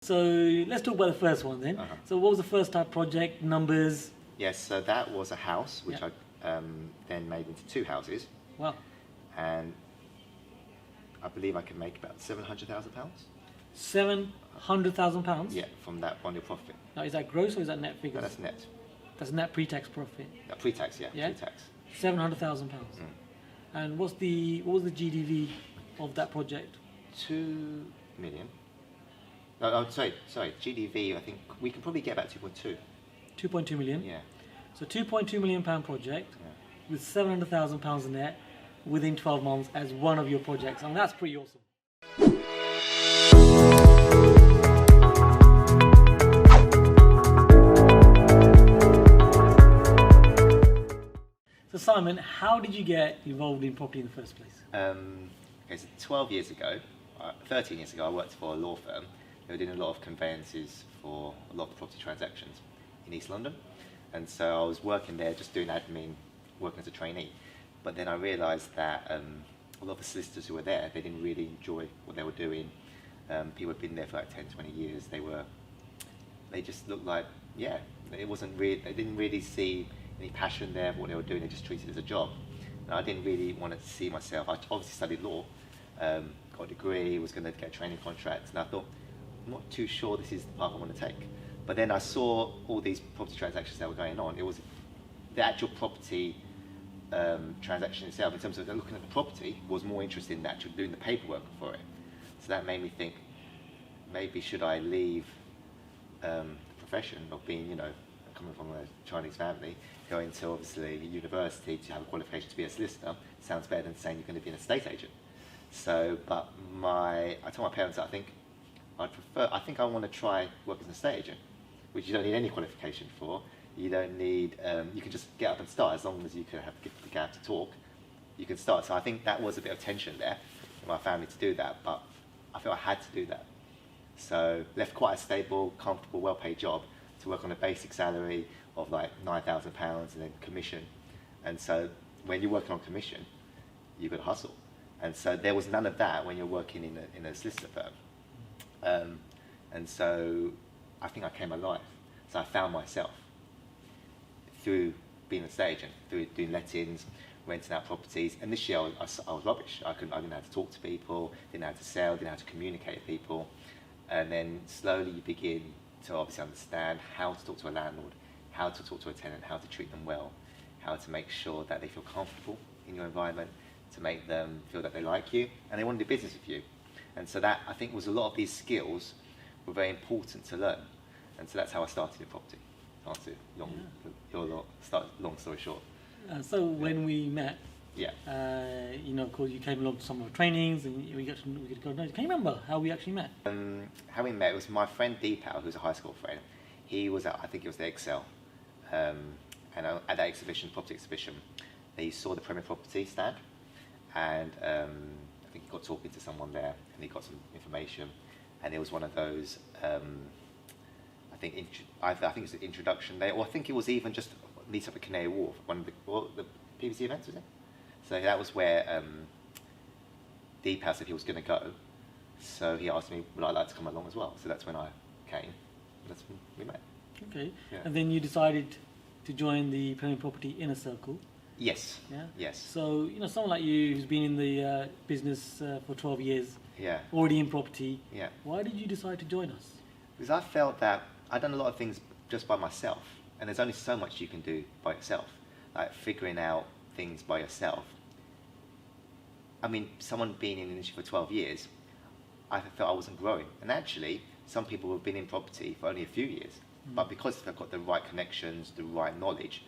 So let's talk about the first one then. So what was the first type project, numbers? Yes, so that was a house, which Yeah. I then made into 2 houses, Wow. and I believe I could make about £700,000. £700,000? Yeah, from that one year profit. Now is that gross or is that net No, figures? that's net. That's net pre-tax profit. Pre-tax, yeah, Yeah? pre-tax. £700,000. And what was the GDV of that project? 2 million. No, sorry, GDV, I think we can probably get about 2.2. 2.2 million. Yeah. So £2.2 million project Yeah. with £700,000 net within 12 months as one of your projects. And that's pretty awesome. So Simon, how did you get involved in property in the first place? Okay, so 12 years ago, 13 years ago, I worked for a law firm. They were doing a lot of conveyances for a lot of property transactions in East London. And so I was working there, just doing admin, working as a trainee. But then I realised that a lot of the solicitors who were there, they didn't really enjoy what they were doing. People had been there for like 10, 20 years. They just looked like, yeah, it wasn't really, they didn't really see any passion there for what they were doing. They just treated it as a job. And I didn't really want to see myself. I obviously studied law, got a degree, was going to get a training contract, and I thought, I'm not too sure this is the path I want to take. But then I saw all these property transactions that were going on. It was the actual property transaction itself, in terms of looking at the property, was more interested in actually doing the paperwork for it. So that made me think, maybe should I leave the profession of being, coming from a Chinese family, going to obviously university to have a qualification to be a solicitor. Sounds better than saying you're going to be an estate agent. So, but I told my parents that I think I want to try work as an estate agent, which you don't need any qualification for. You don't need, you can just get up and start. As long as you can have the gap to talk, you can start. So I think that was a bit of tension there in my family to do that, but I felt I had to do that. So left quite a stable, comfortable, well-paid job to work on a basic salary of like £9,000 and then commission. And so when you're working on commission, you've got to hustle. And so there was none of that when you're working in a solicitor firm. And so I think I came alive. So I found myself through being a estate agent, through doing lettings, renting out properties. Initially I was rubbish. I didn't know how to talk to people, didn't know how to sell, didn't know how to communicate with people. And then slowly you begin to obviously understand how to talk to a landlord, how to talk to a tenant, how to treat them well, how to make sure that they feel comfortable in your environment, to make them feel that they like you and they want to do business with you. And so that, I think, was a lot of these skills were very important to learn. And so that's how I started in property. Long story short. So when we met, Yeah. of course, you came along to some of our trainings and we got to go. Can you remember how we actually met? How we met was my friend Deepal, who's a high school friend. He was at, I think it was the Excel, and at that exhibition, property exhibition, he saw the Premier Property stand, and I think he got talking to someone there, and he got some information, and it was one of those. I think it was an introduction day, or I think it was even just meet up at Canary Wharf, one of the PVC events, was it? So that was where Deepak said he was going to go. So he asked me, would I like to come along as well? So that's when I came. That's when we met. Okay. Yeah. And then you decided to join the Premier Property Inner Circle. Yes. Yeah. Yes. So, someone like you who's been in the business for 12 years, Yeah. already in property, Yeah. why did you decide to join us? Because I felt that I'd done a lot of things just by myself, and there's only so much you can do by yourself. Like figuring out things by yourself. I mean, someone being in the industry for 12 years, I felt I wasn't growing. And actually, some people have been in property for only a few years, but because they've got the right connections, the right knowledge,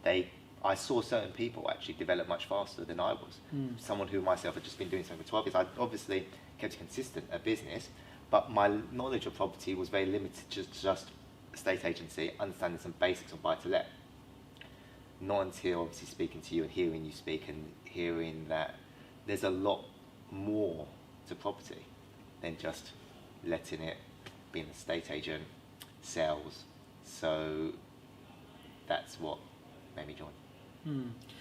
I saw certain people actually develop much faster than I was. Someone who myself had just been doing something for 12 years. I obviously kept it consistent at business, but my knowledge of property was very limited to just estate agency, understanding some basics of buy-to-let. Not until obviously speaking to you and hearing you speak and hearing that there's a lot more to property than just letting it, being an estate agent, sales. So that's what made me join.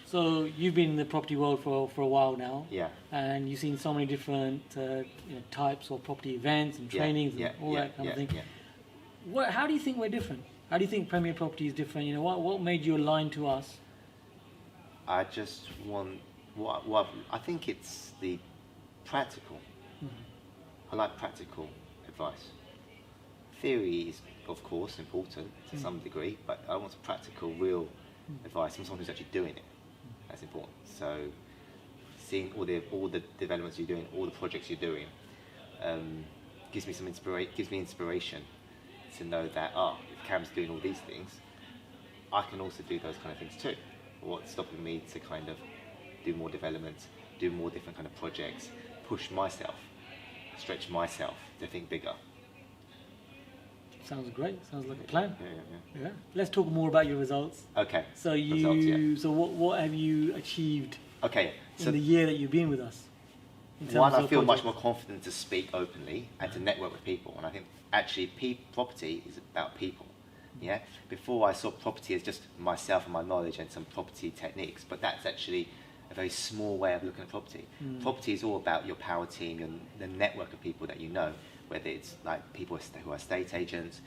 So you've been in the property world for a while now, Yeah. and you've seen so many different types of property events and trainings and all that kind of thing. Yeah. How do you think we're different? How do you think Premier Property is different? You know, what made you align to us? I just want, I think it's the practical. I like practical advice. Theory is, of course, important to some degree, but I want practical, real advice from someone who's actually doing it. That's important. So, seeing all the developments you're doing, all the projects you're doing, gives me inspiration to know that if Cam's doing all these things, I can also do those kind of things too. What's stopping me to kind of do more developments, do more different kind of projects, push myself, stretch myself to think bigger. Sounds great. Sounds like a plan. Yeah. Let's talk more about your results. Okay. So what have you achieved? Okay. In the year that you've been with us? One, I feel much more confident to speak openly and to network with people, and I think actually property is about people. Yeah. Before I saw property as just myself and my knowledge and some property techniques, but that's actually a very small way of looking at property. Property is all about your power team and the network of people that you know, whether it's like people who are estate agents,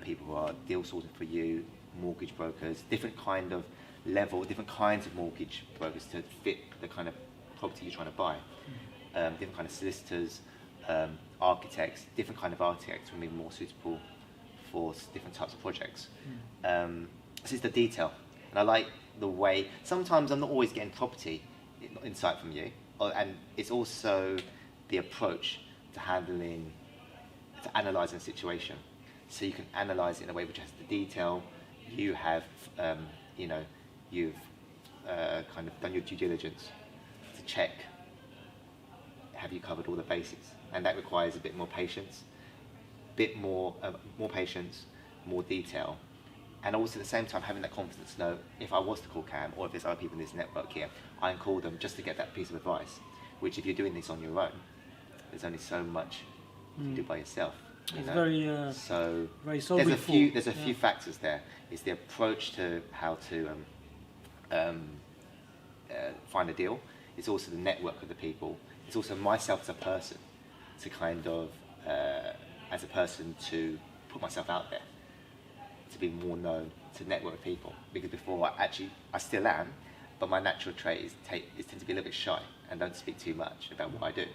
people who are deal sourcing for you, mortgage brokers, different kind of level, different kinds of mortgage brokers to fit the kind of property you're trying to buy. Different kind of solicitors, architects, different kind of architects will be more suitable for different types of projects. This is the detail, and I like the way, sometimes I'm not always getting property insight from you, and it's also the approach to analysing a situation. So you can analyse it in a way which has the detail, you have, you've kind of done your due diligence to check, have you covered all the bases? And that requires a bit more patience, more patience, more detail, and also at the same time having that confidence to know if I was to call Cam or if there's other people in this network here, I can call them just to get that piece of advice, which if you're doing this on your own, there's only so much you can do by yourself. It's very there's a few factors there. It's the approach to how to find a deal. It's also the network of the people. It's also myself as a person to kind of to put myself out there, to be more known, to network with people. Because before I still am, but my natural trait is tend to be a little bit shy and don't speak too much about what I do.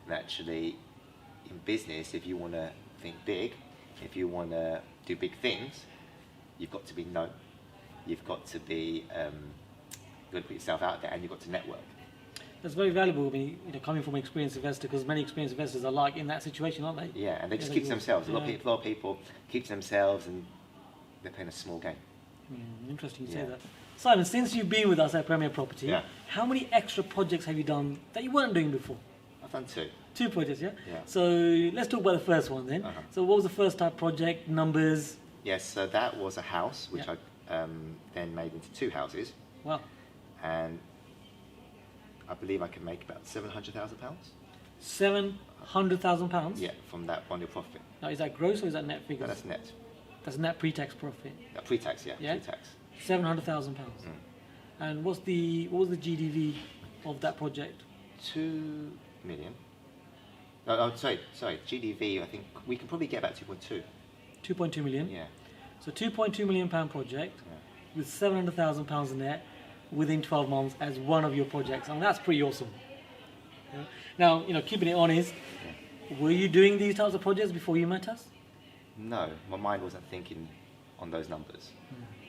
And actually, in business, if you want to think big, if you want to do big things, you've got to be known. You've got to be, you've got to put yourself out there, and you've got to network. That's very valuable. I mean, coming from an experienced investor, because many experienced investors are like in that situation, aren't they? Yeah, and they just keep to themselves. A lot of people keep to themselves, and they're playing a small game. Interesting you say that. Simon, since you've been with us at Premier Property, how many extra projects have you done that you weren't doing before? I've done two. Two projects, yeah? Yeah. So let's talk about the first one then. So what was the first type project, numbers? Yes, so that was a house, which I then made into two houses. Wow. And I believe I can make about £700,000. £700,000? Yeah, from that bundle profit. Now, is that gross or is that net figures? No, that's net. That's net pre-tax profit. Pre-tax, pre-tax. £700,000. And what was the GDV of that project? 2 million. Oh, sorry. GDV. I think we can probably get about 2.2. 2.2 million. Yeah. So £2.2 million project with £700,000 net within 12 months as one of your projects. I mean, that's pretty awesome. Yeah. Now, keeping it honest, were you doing these types of projects before you met us? No, my mind wasn't thinking on those numbers.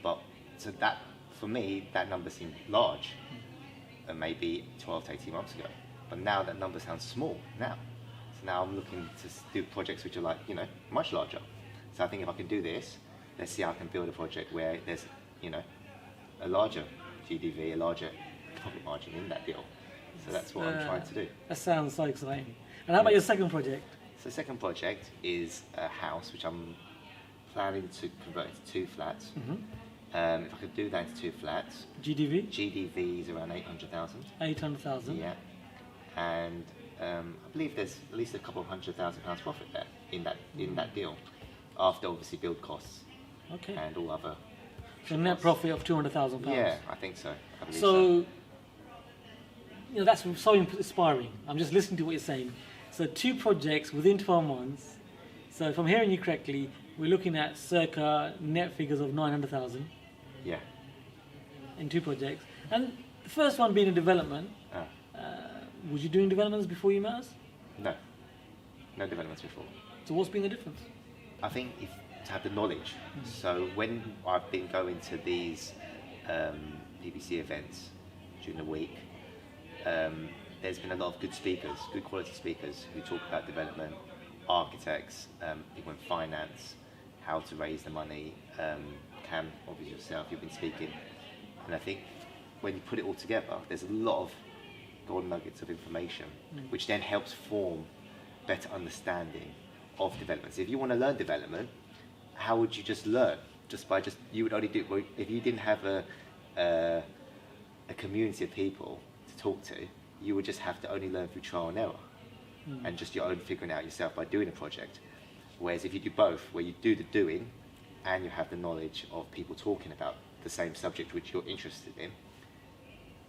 But so that, for me, that number seemed large, maybe 12 to 18 months ago. But now that number sounds small now. So now I'm looking to do projects which are like, much larger. So I think if I can do this, let's see how I can build a project where there's, a larger GDV, a larger profit margin in that deal. So that's what I'm trying to do. That sounds so exciting. And how about your second project? So the second project is a house which I'm planning to convert into 2 flats. If I could do that into 2 flats. GDV? GDV is around 800,000. 800,000? Yeah. And I believe there's at least a couple of £100,000 profit there in that deal, after obviously build costs and all other. So net profit of £200,000. Yeah, I think so. I believe So, that's so inspiring. I'm just listening to what you're saying. So 2 projects within 12 months. So if I'm hearing you correctly, we're looking at circa net figures of 900,000 Yeah. in 2 projects. And the first one being a development. Was you doing developments before you met us? No. No developments before. So what's been the difference? I think if to have the knowledge. So when I've been going to these PPC events during the week, there's been a lot of good speakers, good quality speakers who talk about development, architects, people in finance, how to raise the money. Cam, obviously yourself, you've been speaking, and I think when you put it all together, there's a lot of golden nuggets of information, which then helps form better understanding of development. So if you want to learn development, how would you just learn? You would only do if you didn't have a community of people to talk to. You would just have to only learn through trial and error, and just your own figuring out yourself by doing a project. Whereas if you do both, where you do the doing, and you have the knowledge of people talking about the same subject which you're interested in,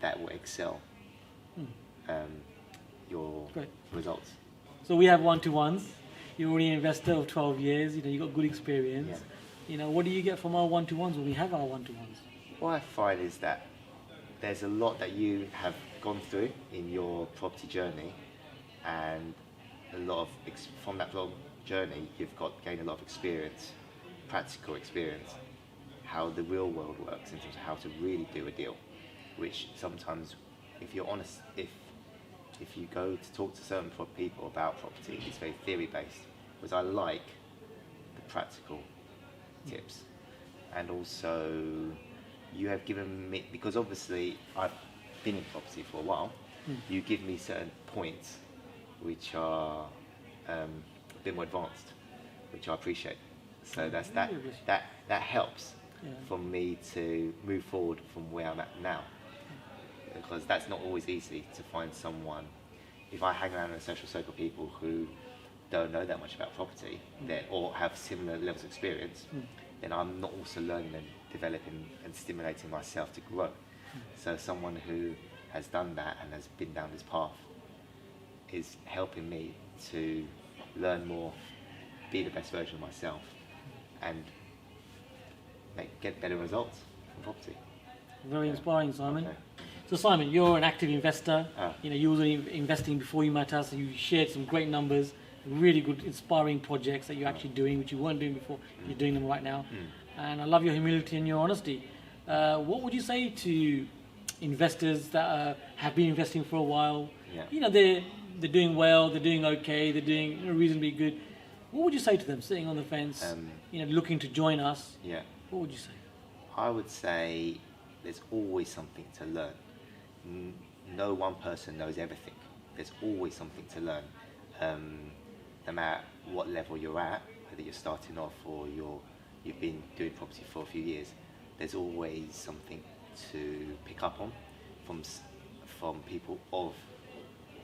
that will excel your results. So we have one-to-ones. You're already an investor of 12 years. You've got good experience. Yeah. What do you get from our one-to-ones when we have our one-to-ones? What I find is that there's a lot that you have gone through in your property journey, and a lot of from that long journey, you've gained a lot of experience, practical experience, how the real world works in terms of how to really do a deal. Which sometimes, if you're honest, if you go to talk to certain people about property, it's very theory based. Whereas I like the practical tips, and also you have given me, because obviously I've been in property for a while, you give me certain points which are a bit more advanced, which I appreciate. So that helps for me to move forward from where I'm at now, because that's not always easy to find someone. If I hang around in a social circle of people who don't know that much about property, or have similar levels of experience, then I'm not also learning and developing and stimulating myself to grow. So someone who has done that and has been down this path is helping me to learn more, be the best version of myself, and get better results from property. Very inspiring, Simon. Okay. So Simon, you're an active investor. You were investing before you met us. You shared some great numbers, really good, inspiring projects that you're actually doing, which you weren't doing before. You're doing them right now. And I love your humility and your honesty. What would you say to investors that have been investing for a while? They're doing well, they're doing okay, they're doing reasonably good. What would you say to them sitting on the fence, looking to join us? Yeah. What would you say? I would say there's always something to learn. No one person knows everything. There's always something to learn. No matter what level you're at, whether you're starting off or you've been doing property for a few years, there's always something to pick up on from people of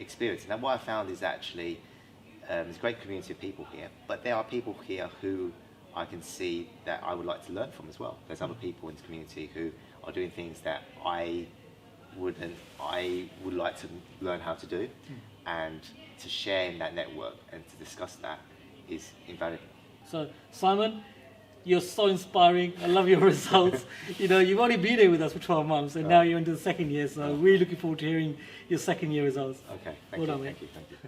experience. And what I found is actually there's a great community of people here, but there are people here who I can see that I would like to learn from as well. There's other people in the community who are doing things that I would like to learn how to do, and to share in that network and to discuss that is invaluable. So Simon, you're so inspiring. I love your results. You've only been here with us for 12 months, and now you're into the second year. So really looking forward to hearing your second year results. Okay, thank you. Mate. Thank you.